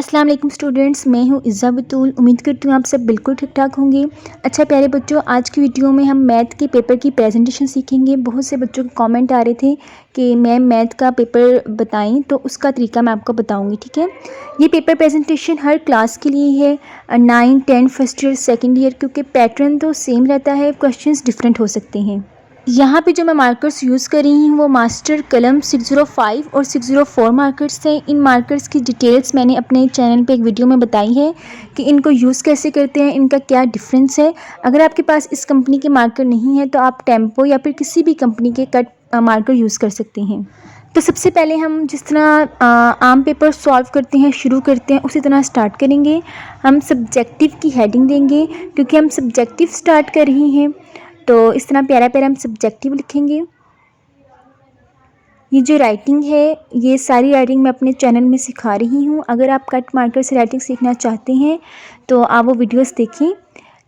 अस्सलाम वालेकुम स्टूडेंट्स, मैं हूँ इज़्ज़ा बतूल। उम्मीद करती हूँ आप सब बिल्कुल ठीक ठाक होंगे। अच्छा प्यारे बच्चों, आज की वीडियो में हम मैथ के पेपर की प्रेजेंटेशन सीखेंगे। बहुत से बच्चों के कमेंट आ रहे थे कि मैम मैथ का पेपर बताएं, तो उसका तरीका मैं आपको बताऊंगी। ठीक है, ये पेपर प्रेजेंटेशन हर क्लास के लिए है, 9, 10, फर्स्ट ईयर, सेकेंड ईयर, क्योंकि पैटर्न तो सेम रहता है, क्वेश्चन डिफरेंट हो सकते हैं। यहाँ पे जो मैं मार्कर्स यूज़ कर रही हूँ वो मास्टर कलम 605 और 604 मार्कर्स हैं। इन मार्कर्स की डिटेल्स मैंने अपने चैनल पे एक वीडियो में बताई है कि इनको यूज़ कैसे करते हैं, इनका क्या डिफरेंस है। अगर आपके पास इस कंपनी के मार्कर नहीं है तो आप टेम्पो या फिर किसी भी कंपनी के कट मार्कर यूज़ कर सकते हैं। तो सबसे पहले हम जिस तरह आम पेपर सॉल्व करते हैं, शुरू करते हैं, उसी तरह स्टार्ट करेंगे। हम सब्जेक्टिव की हेडिंग देंगे क्योंकि हम सब्जेक्टिव स्टार्ट कर रहे हैं, तो इस तरह प्यारा प्यारा हम सब्जेक्टिव लिखेंगे। ये जो राइटिंग है, ये सारी राइटिंग मैं अपने चैनल में सिखा रही हूँ। अगर आप कट मार्कर से राइटिंग सीखना चाहते हैं तो आप वो वीडियोस देखें।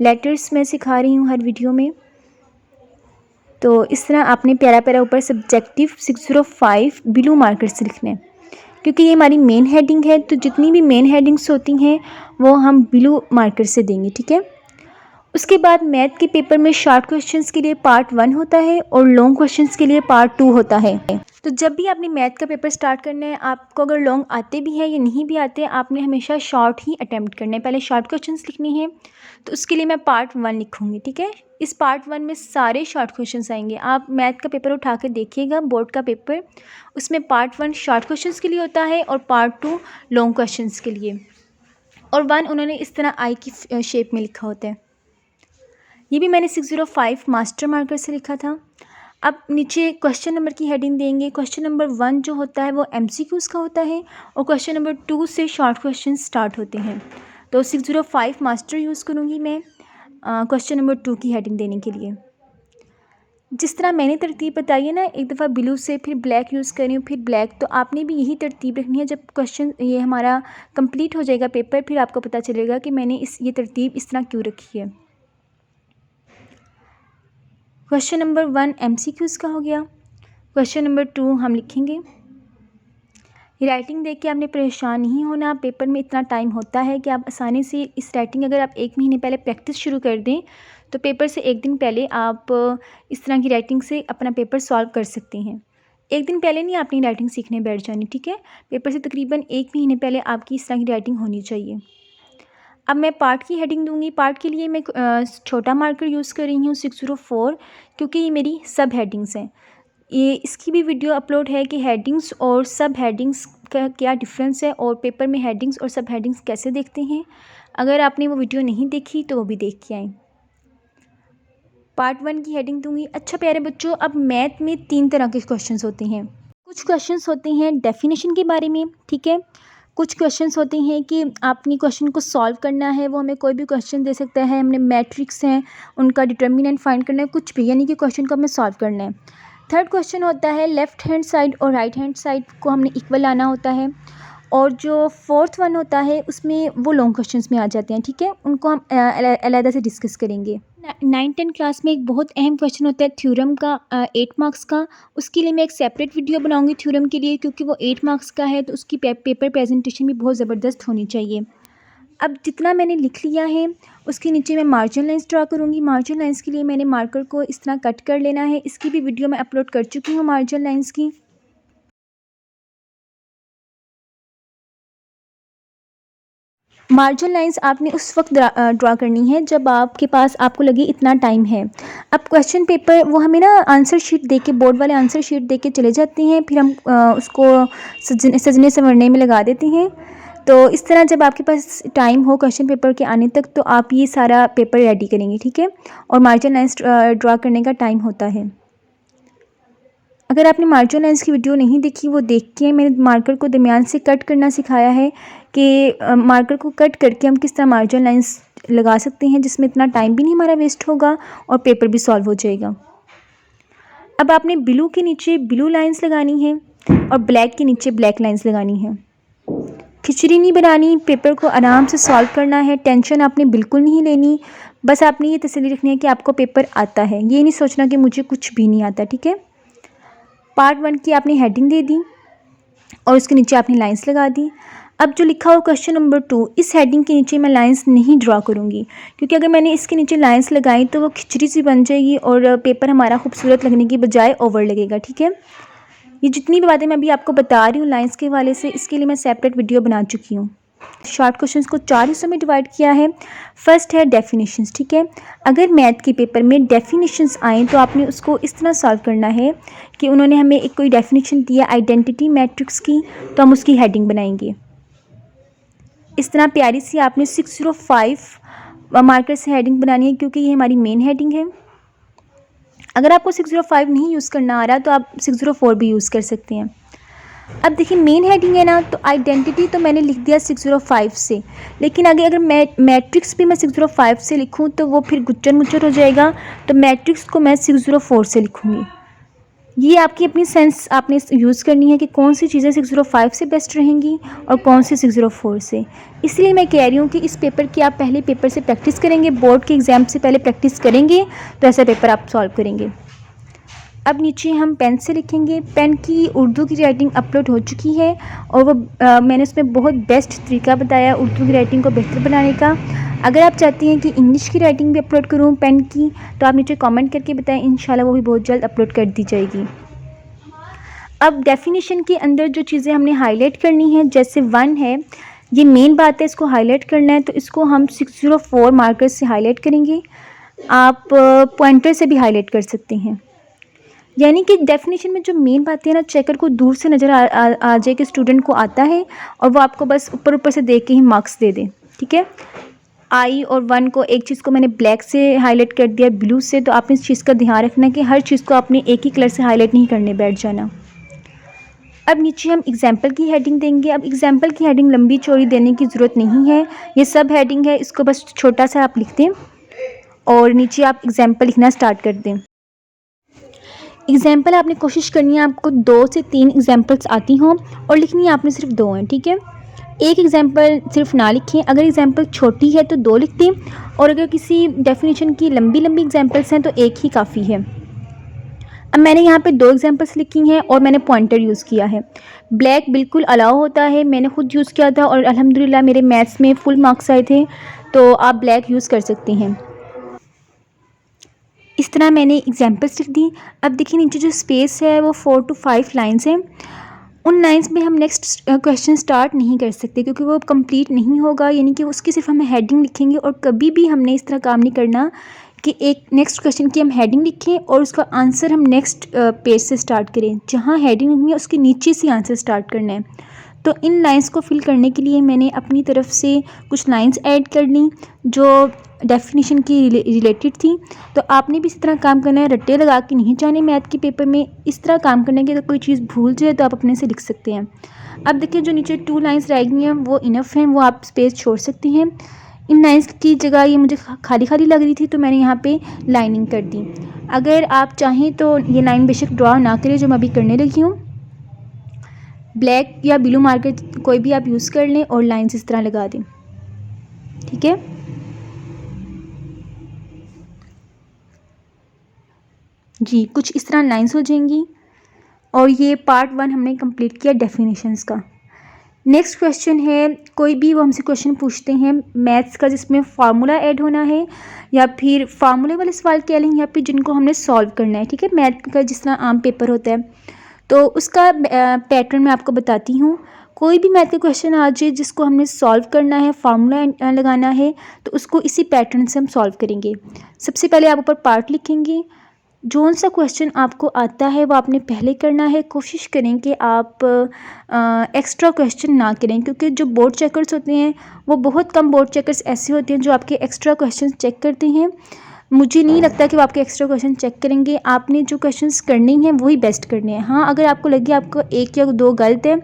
लेटर्स मैं सिखा रही हूँ हर वीडियो में। तो इस तरह आपने प्यारा प्यारा ऊपर सब्जेक्टिव 605 ब्लू मार्कर से लिखना है, क्योंकि ये हमारी मेन हेडिंग है। तो जितनी भी मेन हेडिंग्स होती हैं वो हम ब्लू मार्कर से देंगे। ठीक है, उसके बाद मैथ के पेपर में शॉर्ट क्वेश्चंस के लिए पार्ट 1 होता है और लॉन्ग क्वेश्चंस के लिए पार्ट 2 होता है। तो जब भी आपने मैथ का पेपर स्टार्ट करना है, आपको अगर लॉन्ग आते भी हैं या नहीं भी आते, आपने हमेशा शॉर्ट ही अटैम्प्ट करना है। पहले शॉर्ट क्वेश्चंस लिखने हैं, तो उसके लिए मैं पार्ट 1 लिखूँगी। ठीक है, इस पार्ट 1 में सारे शॉर्ट क्वेश्चंस आएंगे। आप मैथ का पेपर उठा कर देखिएगा, बोर्ड का पेपर, उसमें पार्ट 1 शॉर्ट क्वेश्चंस के लिए होता है और पार्ट 2 लॉन्ग क्वेश्चंस के लिए। और 1 उन्होंने इस तरह आई की शेप में लिखा होता है। ये भी मैंने 605 मास्टर मार्कर से लिखा था। अब नीचे क्वेश्चन नंबर की हेडिंग देंगे। क्वेश्चन नंबर 1 जो होता है वो MCQs का होता है और क्वेश्चन नंबर 2 से शॉर्ट क्वेश्चन स्टार्ट होते हैं। तो 605 मास्टर यूज़ करूँगी मैं क्वेश्चन नंबर 2 की हेडिंग देने के लिए। जिस तरह मैंने तरतीब बताई है ना, एक दफ़ा ब्लू से फिर ब्लैक यूज़ करी हूँ, फिर ब्लैक, तो आपने भी यही तरतीब रखनी है। जब क्वेश्चन ये हमारा कंप्लीट हो जाएगा पेपर, फिर आपको पता चलेगा कि मैंने ये तरतीब इस तरह क्यों रखी है। क्वेश्चन नंबर 1 MCQs का हो गया। क्वेश्चन नंबर 2 हम लिखेंगे। ये राइटिंग देख के आपने परेशान नहीं होना। पेपर में इतना टाइम होता है कि आप आसानी से इस राइटिंग, अगर आप 1 महीने पहले प्रैक्टिस शुरू कर दें तो पेपर से 1 दिन पहले आप इस तरह की राइटिंग से अपना पेपर सॉल्व कर सकते हैं। 1 दिन पहले नहीं आपने राइटिंग सीखने बैठ जानी। ठीक है, पेपर से तकरीबन 1 महीने पहले आपकी इस तरह की राइटिंग होनी चाहिए। अब मैं पार्ट की हेडिंग दूंगी। पार्ट के लिए मैं छोटा मार्कर यूज़ कर रही हूँ 604, क्योंकि ये मेरी सब हेडिंग्स हैं। ये इसकी भी वीडियो अपलोड है कि हेडिंग्स और सब हेडिंग्स का क्या डिफरेंस है और पेपर में हेडिंग्स और सब हेडिंग्स कैसे देखते हैं। अगर आपने वो वीडियो नहीं देखी तो वो भी देख के आएँ। पार्ट 1 की हेडिंग दूंगी। अच्छा प्यारे बच्चों, अब मैथ में 3 तरह के क्वेश्चंस होते हैं। कुछ क्वेश्चंस होते हैं डेफिनेशन के बारे में। ठीक है, कुछ क्वेश्चंस होते हैं कि आपने क्वेश्चन को सॉल्व करना है, वो हमें कोई भी क्वेश्चन दे सकता है, हमने मैट्रिक्स हैं उनका डिटर्मिनेंट फाइंड करना है, कुछ भी, यानी कि क्वेश्चन को हमें सॉल्व करना है। थर्ड क्वेश्चन होता है लेफ़्ट हैंड साइड और राइट हैंड साइड को हमने इक्वल लाना होता है। और जो फोर्थ वन होता है उसमें वो लॉन्ग क्वेश्चंस में आ जाते हैं। ठीक है, उनको हम अलग से डिस्कस करेंगे। 9-10 क्लास में एक बहुत अहम क्वेश्चन होता है थ्योरम का, 8 मार्क्स का। उसके लिए मैं एक सेपरेट वीडियो बनाऊंगी थ्योरम के लिए, क्योंकि वो 8 मार्क्स का है, तो उसकी पेपर प्रेजेंटेशन भी बहुत ज़बरदस्त होनी चाहिए। अब जितना मैंने लिख लिया है उसके नीचे मैं मार्जिन लाइंस ड्रा करूँगी। मार्जिन लाइंस के लिए मैंने मार्कर को इस तरह कट कर लेना है। इसकी भी वीडियो मैं अपलोड कर चुकी हूँ मार्जिन लाइंस की। मार्जिन लाइंस आपने उस वक्त ड्रा करनी है जब आपके पास आपको लगे इतना टाइम है। अब क्वेश्चन पेपर वो हमें ना आंसर शीट दे के, बोर्ड वाले आंसर शीट दे के चले जाते हैं, फिर हम उसको सजने संवरने में लगा देते हैं। तो इस तरह जब आपके पास टाइम हो क्वेश्चन पेपर के आने तक, तो आप ये सारा पेपर रेडी करेंगे। ठीक है, और मार्जिन लाइंस ड्रा करने का टाइम होता है। अगर आपने मार्जिन लाइंस की वीडियो नहीं देखी, वो देख के मैंने मार्कर को दरमियान से कट करना सिखाया है कि मार्कर को कट करके हम किस तरह मार्जिन लाइंस लगा सकते हैं, जिसमें इतना टाइम भी नहीं हमारा वेस्ट होगा और पेपर भी सॉल्व हो जाएगा। अब आपने ब्लू के नीचे ब्लू लाइंस लगानी है और ब्लैक के नीचे ब्लैक लाइंस लगानी है। खिचड़ी नहीं बनानी, पेपर को आराम से सॉल्व करना है। टेंशन आपने बिल्कुल नहीं लेनी। बस आपने ये तसल्ली रखनी है कि आपको पेपर आता है, ये नहीं सोचना कि मुझे कुछ भी नहीं आता। ठीक है, पार्ट 1 की आपने हेडिंग दे दी और उसके नीचे आपने लाइंस लगा दी। अब जो लिखा हुआ क्वेश्चन नंबर 2, इस हेडिंग के नीचे मैं लाइंस नहीं ड्रॉ करूँगी, क्योंकि अगर मैंने इसके नीचे लाइंस लगाई तो वो खिचड़ी सी बन जाएगी और पेपर हमारा खूबसूरत लगने की बजाय ओवर लगेगा। ठीक है, ये जितनी भी बातें मैं अभी आपको बता रही हूँ लाइंस के हवाले से, इसके लिए मैं सेपरेट वीडियो बना चुकी हूँ। शॉर्ट क्वेश्चंस को 4 हिस्सों में डिवाइड किया है। फर्स्ट है डेफिनेशंस। ठीक है, अगर मैथ के पेपर में डेफिनेशंस आएँ तो आपने उसको इस तरह सॉल्व करना है कि उन्होंने हमें एक कोई डेफिनेशन दिया आइडेंटिटी मैट्रिक्स की, तो हम उसकी हेडिंग बनाएंगे। इस तरह प्यारी सी आपने 605 मार्कर से हेडिंग बनानी है, क्योंकि ये हमारी मेन हेडिंग है। अगर आपको 605 नहीं यूज़ करना आ रहा तो आप 604 भी यूज़ कर सकते हैं। अब देखिए मेन हेडिंग है ना, तो आइडेंटिटी तो मैंने लिख दिया 605 से, लेकिन अगर मैट्रिक्स भी मैं 605 से लिखूं तो वो फिर गुच्चर मुच्चर हो जाएगा, तो मैट्रिक्स को मैं 604 से लिखूंगी। ये आपकी अपनी सेंस आपने यूज़ करनी है कि कौन सी चीज़ें 605 से बेस्ट रहेंगी और कौन सी 604 से। इसलिए मैं कह रही हूँ कि इस पेपर की आप पहले पेपर से प्रैक्टिस करेंगे, बोर्ड के एग्ज़ाम से पहले प्रैक्टिस करेंगे तो ऐसा पेपर आप सॉल्व करेंगे। अब नीचे हम पेन से लिखेंगे। पेन की उर्दू की राइटिंग अपलोड हो चुकी है और वो मैंने उसमें बहुत बेस्ट तरीका बताया उर्दू की राइटिंग को बेहतर बनाने का। अगर आप चाहती हैं कि इंग्लिश की राइटिंग भी अपलोड करूं पेन की, तो आप नीचे कमेंट करके बताएं, इंशाल्लाह वो भी बहुत जल्द अपलोड कर दी जाएगी। अब डेफिनेशन के अंदर जो चीज़ें हमने हाईलाइट करनी है, जैसे 1 है, ये मेन बात है, इसको हाईलाइट करना है, तो इसको हम 604 मार्कर से हाईलाइट करेंगे। आप पॉइंटर से भी हाईलाइट कर सकते हैं, यानी कि डेफिनेशन में जो मेन बातें हैं ना, चेकर को दूर से नज़र आ जाए कि स्टूडेंट को आता है और वो आपको बस ऊपर ऊपर से देख के ही मार्क्स दे दे। ठीक है, आई और 1 को, एक चीज़ को मैंने ब्लैक से हाईलाइट कर दिया, ब्लू से, तो आपने इस चीज़ का ध्यान रखना है कि हर चीज़ को आपने एक ही कलर से हाईलाइट नहीं करने बैठ जाना। अब नीचे हम एग्जाम्पल की हेडिंग देंगे। अब एग्जाम्पल की हेडिंग लंबी चौड़ी देने की ज़रूरत नहीं है, ये सब हेडिंग है, इसको बस छोटा सा आप लिख दें और नीचे आप एग्जाम्पल लिखना स्टार्ट कर दें। एग्जाम्पल आपने कोशिश करनी है आपको 2 से 3 एग्जाम्पल्स आती हों और लिखनी है आपने सिर्फ 2 हैं। ठीक है, एक एग्जाम्पल सिर्फ ना लिखें। अगर एग्जाम्पल छोटी है तो 2 लिख दें, और अगर किसी डेफिनेशन की लंबी लंबी एग्जाम्पल्स हैं तो एक ही काफ़ी है। अब मैंने यहाँ पे 2 एग्जाम्पल्स लिखी हैं और मैंने पॉइंटर यूज़ किया है। ब्लैक बिल्कुल अलाउ होता है, मैंने खुद यूज़ किया था और अल्हम्दुलिल्लाह मेरे मैथ्स में फुल मार्क्स आए थे, तो आप ब्लैक यूज़ कर सकते हैं। इस तरह मैंने एग्जाम्पल्स लिख दी। अब देखिए नीचे जो स्पेस है वो 4 to 5 लाइन्स हैं। उन लाइन्स में हम नेक्स्ट क्वेश्चन स्टार्ट नहीं कर सकते, क्योंकि वो कंप्लीट नहीं होगा, यानी कि उसकी सिर्फ हम हेडिंग लिखेंगे। और कभी भी हमने इस तरह काम नहीं करना कि एक नेक्स्ट क्वेश्चन की हम हेडिंग लिखें और उसका आंसर हम नेक्स्ट पेज से स्टार्ट करें। जहाँ हेडिंग लिखनी है उसके नीचे से आंसर स्टार्ट करना है। तो इन लाइंस को फिल करने के लिए मैंने अपनी तरफ से कुछ लाइंस ऐड कर ली जो डेफिनेशन की रिलेटेड थी। तो आपने भी इसी तरह काम करना है, रट्टे लगा के नहीं जाने मैथ के पेपर में। इस तरह काम करने की अगर कोई चीज़ भूल जाए तो आप अपने से लिख सकते हैं। अब देखिए जो नीचे 2 लाइंस रह गई हैं वो इनफ हैं, वो आप स्पेस छोड़ सकते हैं। इन लाइंस की जगह ये मुझे खाली खाली लग रही थी तो मैंने यहाँ पे लाइनिंग कर दी। अगर आप चाहें तो ये लाइन बेशक ड्रॉ ना करें जो मैं अभी करने लगी हूँ। ब्लैक या ब्लू मार्कर कोई भी आप यूज़ कर लें और लाइंस इस तरह लगा दें। ठीक है, जी कुछ इस तरह लाइंस हो जाएंगी। और ये पार्ट 1 हमने कंप्लीट किया डेफिनेशंस का। नेक्स्ट क्वेश्चन है, कोई भी वो हमसे क्वेश्चन पूछते हैं मैथ्स का जिसमें फार्मूला ऐड होना है, या फिर फार्मूले वाले सवाल कह लें, या फिर जिनको हमने सॉल्व करना है। ठीक है, मैथ का जिस तरह आम पेपर होता है तो उसका पैटर्न मैं आपको बताती हूँ। कोई भी मैथ का क्वेश्चन आ जाए जिसको हमने सॉल्व करना है, फार्मूला लगाना है, तो उसको इसी पैटर्न से हम सॉल्व करेंगे। सबसे पहले आप ऊपर पार्ट लिखेंगे। जोन सा क्वेश्चन आपको आता है वो आपने पहले करना है। कोशिश करें कि आप एक्स्ट्रा क्वेश्चन ना करें, क्योंकि जो बोर्ड चेकर्स होते हैं वो बहुत कम बोर्ड चेकर्स ऐसे होते हैं जो आपके एक्स्ट्रा क्वेश्चन चेक करते हैं। मुझे नहीं लगता कि वो आपके एक्स्ट्रा क्वेश्चन चेक करेंगे। आपने जो क्वेश्चंस करने हैं वही बेस्ट करने हैं। हाँ, अगर आपको लगे आपको 1 या 2 गलत है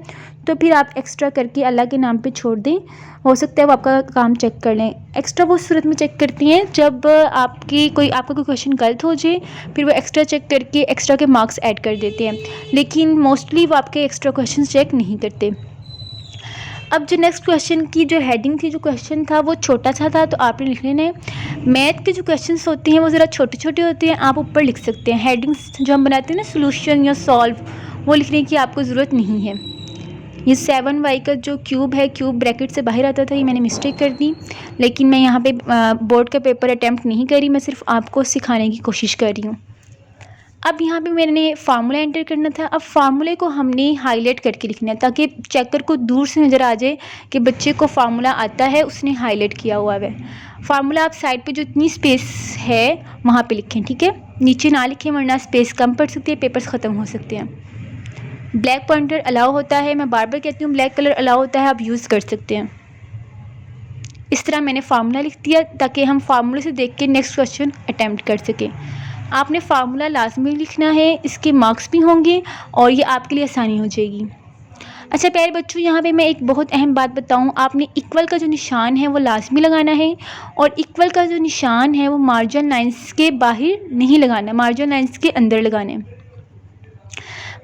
तो फिर आप एक्स्ट्रा करके अल्लाह के नाम पे छोड़ दें, हो सकता है वो आपका काम चेक कर लें। एक्स्ट्रा वो सूरत में चेक करती हैं जब आपका कोई क्वेश्चन गलत हो जाए, फिर वो एक्स्ट्रा चेक करके एक्स्ट्रा के मार्क्स ऐड कर देते हैं, लेकिन मोस्टली वो आपके एक्स्ट्रा क्वेश्चन चेक नहीं करते। अब जो नेक्स्ट क्वेश्चन की जो हेडिंग थी, जो क्वेश्चन था वो छोटा सा था, तो आपने लिख लेना है। मैथ के जो क्वेश्चंस होते हैं वो ज़रा छोटे छोटे होते हैं, आप ऊपर लिख सकते हैं। हेडिंग्स जो हम बनाते हैं ना, सोल्यूशन या सॉल्व, वो लिखने की आपको ज़रूरत नहीं है। ये 7y का जो क्यूब है, क्यूब ब्रैकेट से बाहर आता था, ये मैंने मिस्टेक कर दी, लेकिन मैं यहाँ पे बोर्ड का पेपर अटैम्प्ट नहीं करी, मैं सिर्फ आपको सिखाने की कोशिश कर रही हूँ। अब यहाँ पे मैंने फार्मूला एंटर करना था। अब फार्मूले को हमने हाईलाइट करके लिखना है ताकि चेकर को दूर से नज़र आ जाए कि बच्चे को फार्मूला आता है, उसने हाईलाइट किया हुआ है। फार्मूला आप साइड पे जो इतनी स्पेस है वहाँ पे लिखें, ठीक है, नीचे ना लिखें वरना स्पेस कम पड़ सकती है, पेपर्स ख़त्म हो सकते हैं। ब्लैक पॉइंटर अलाउ होता है, मैं बार बार कहती हूँ ब्लैक कलर अलाउ होता है, आप यूज़ कर सकते हैं। इस तरह मैंने फार्मूला लिख दिया ताकि हम फार्मूले से देख के नेक्स्ट क्वेश्चन अटैम्प्ट कर सकें। आपने फार्मूला लाजमी लिखना है, इसके मार्क्स भी होंगे और ये आपके लिए आसानी हो जाएगी। अच्छा प्यारे बच्चों, यहाँ पे मैं एक बहुत अहम बात बताऊँ, आपने इक्वल का जो निशान है वो लाजमी लगाना है और इक्वल का जो निशान है वो मार्जिन लाइंस के बाहर नहीं लगाना, मार्जिन लाइंस के अंदर लगाना है।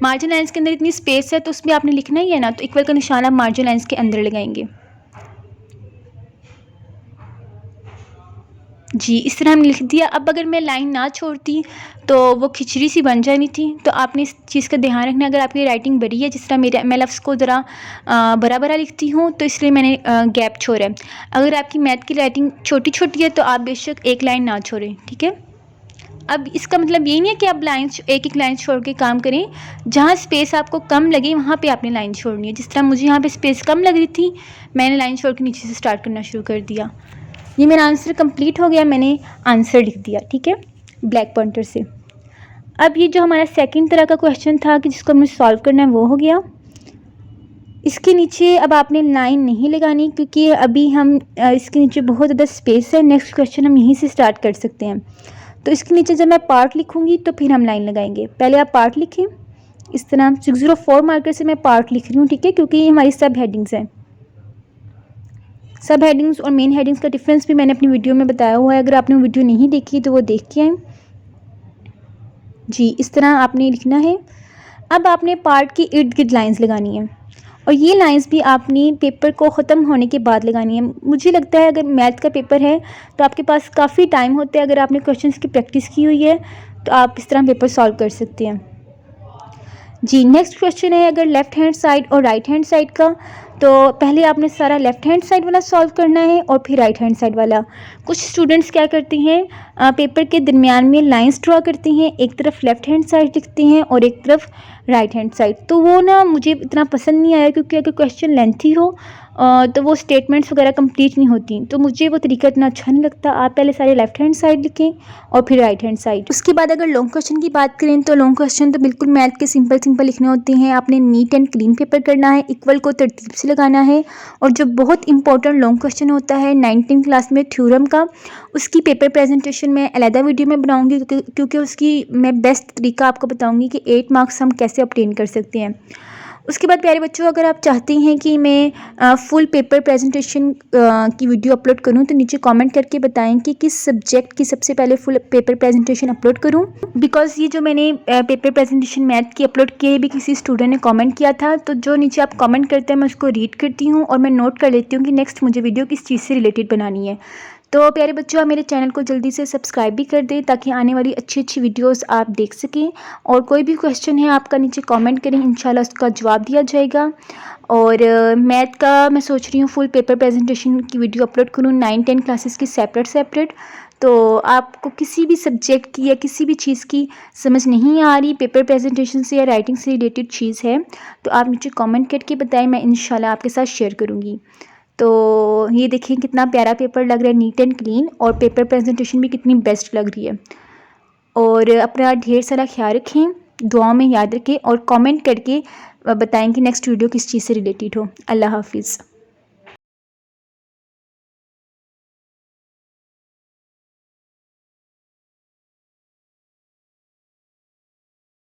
मार्जिन लाइंस के अंदर इतनी स्पेस है तो उसमें आपने लिखना ही है ना, तो इक्वल का निशान आप मार्जिन लाइंस के अंदर लगाएंगे। जी, इस तरह हमने लिख दिया। अब अगर मैं लाइन ना छोड़ती तो वो खिचड़ी सी बन जानी थी, तो आपने इस चीज़ का ध्यान रखना। अगर आपकी राइटिंग बड़ी है, जिस तरह मैं लफ्ज़ को ज़रा बड़ा बड़ा लिखती हूँ तो इसलिए मैंने गैप छोड़ा है। अगर आपकी मैथ की राइटिंग छोटी छोटी है तो आप बेशक एक लाइन ना छोड़ें, ठीक है। अब इसका मतलब यही नहीं है कि आप एक एक लाइन छोड़ के काम करें, जहाँ स्पेस आपको कम लगे वहाँ पे आपने लाइन छोड़नी है। जिस तरह मुझे यहाँ पे स्पेस कम लग रही थी, मैंने लाइन छोड़ के नीचे से स्टार्ट करना शुरू कर दिया। ये मेरा आंसर कंप्लीट हो गया, मैंने आंसर लिख दिया, ठीक है, ब्लैक पॉइंटर से। अब ये जो हमारा सेकंड तरह का क्वेश्चन था कि जिसको हमें सॉल्व करना है वो हो गया। इसके नीचे अब आपने लाइन नहीं लगानी क्योंकि अभी हम इसके नीचे बहुत ज़्यादा स्पेस है। नेक्स्ट क्वेश्चन हम यहीं से स्टार्ट कर सकते हैं। तो इसके नीचे जब मैं पार्ट लिखूँगी तो फिर हम लाइन लगाएंगे। पहले आप पार्ट लिखें, इस तरह 604 मार्कर से मैं पार्ट लिख रही हूँ, ठीक है, क्योंकि ये हमारी सब हेडिंग्स हैं। सब हेडिंग्स और मेन हेडिंग्स का डिफरेंस भी मैंने अपनी वीडियो में बताया हुआ है, अगर आपने वीडियो नहीं देखी तो वो देख के आएँ। जी, इस तरह आपने लिखना है। अब आपने पार्ट की इर्द गिर्द लाइन्स लगानी है और ये लाइंस भी आपने पेपर को ख़त्म होने के बाद लगानी है। मुझे लगता है अगर मैथ का पेपर है तो आपके पास काफ़ी टाइम होता है, अगर आपने क्वेश्चंस की प्रैक्टिस की हुई है तो आप इस तरह पेपर सॉल्व कर सकते हैं। जी, नेक्स्ट क्वेश्चन है अगर लेफ़्ट हैंड साइड और राइट हैंड साइड का, तो पहले आपने सारा लेफ़्ट हैंड साइड वाला सॉल्व करना है और फिर राइट हैंड साइड वाला। कुछ स्टूडेंट्स क्या करते हैं, पेपर के दरमियान में लाइंस ड्रा करते हैं, एक तरफ लेफ़्ट हैंड साइड लिखते हैं और एक तरफ राइट हैंड साइड। तो वो ना मुझे इतना पसंद नहीं आया क्योंकि अगर क्वेश्चन लेंथी हो तो वो स्टेटमेंट्स वगैरह कंप्लीट नहीं होती, तो मुझे वो तरीका इतना अच्छा नहीं लगता। आप पहले सारे लेफ़्ट हैंड साइड लिखें और फिर राइट हैंड साइड। उसके बाद अगर लॉन्ग क्वेश्चन की बात करें तो लॉन्ग क्वेश्चन तो बिल्कुल मैथ के सिंपल सिंपल लिखने होते हैं। आपने नीट एंड क्लीन पेपर करना है, इक्वल को तरतीब से लगाना है। और जो बहुत इंपॉर्टेंट लॉन्ग क्वेश्चन होता है 9th क्लास में थ्योरम का, उसकी पेपर प्रेजेंटेशन मैं अलहदा वीडियो में बनाऊंगी क्योंकि उसकी मैं बेस्ट तरीका आपको बताऊंगी कि 8 मार्क्स हम कैसे ऑब्टेन कर सकते हैं। उसके बाद प्यारे बच्चों, अगर आप चाहते हैं कि मैं फुल पेपर प्रेजेंटेशन की वीडियो अपलोड करूं तो नीचे कमेंट करके बताएं कि किस सब्जेक्ट की सबसे पहले फुल पेपर प्रेजेंटेशन अपलोड करूं। बिकॉज़ ये जो मैंने पेपर प्रेजेंटेशन मैथ की अपलोड किए भी किसी स्टूडेंट ने कमेंट किया था, तो जो नीचे आप कमेंट करते हैं मैं उसको रीड करती हूँ और मैं नोट कर लेती हूँ कि नेक्स्ट मुझे वीडियो किस चीज़ से रिलेटेड बनानी है। तो प्यारे बच्चों, आप मेरे चैनल को जल्दी से सब्सक्राइब भी कर दें ताकि आने वाली अच्छी अच्छी वीडियोस आप देख सकें। और कोई भी क्वेश्चन है आपका नीचे कमेंट करें, इंशाल्लाह उसका जवाब दिया जाएगा। और मैथ का मैं सोच रही हूँ फुल पेपर प्रेजेंटेशन की वीडियो अपलोड करूँ 9-10 क्लासेस की सेपरेट। तो आपको किसी भी सब्जेक्ट की या किसी भी चीज़ की समझ नहीं आ रही, पेपर प्रेजेंटेशन से या राइटिंग से रिलेटेड चीज़ है, तो आप नीचे कमेंट करके बताएं, मैं इंशाल्लाह आपके साथ शेयर करूँगी। तो ये देखिए कितना प्यारा पेपर लग रहा है, नीट एंड क्लीन, और पेपर प्रेजेंटेशन भी कितनी बेस्ट लग रही है। और अपना ढेर सारा ख्याल रखें, दुआओं में याद रखें और कमेंट करके बताएं कि नेक्स्ट वीडियो किस चीज़ से रिलेटेड हो। अल्लाह हाफिज़।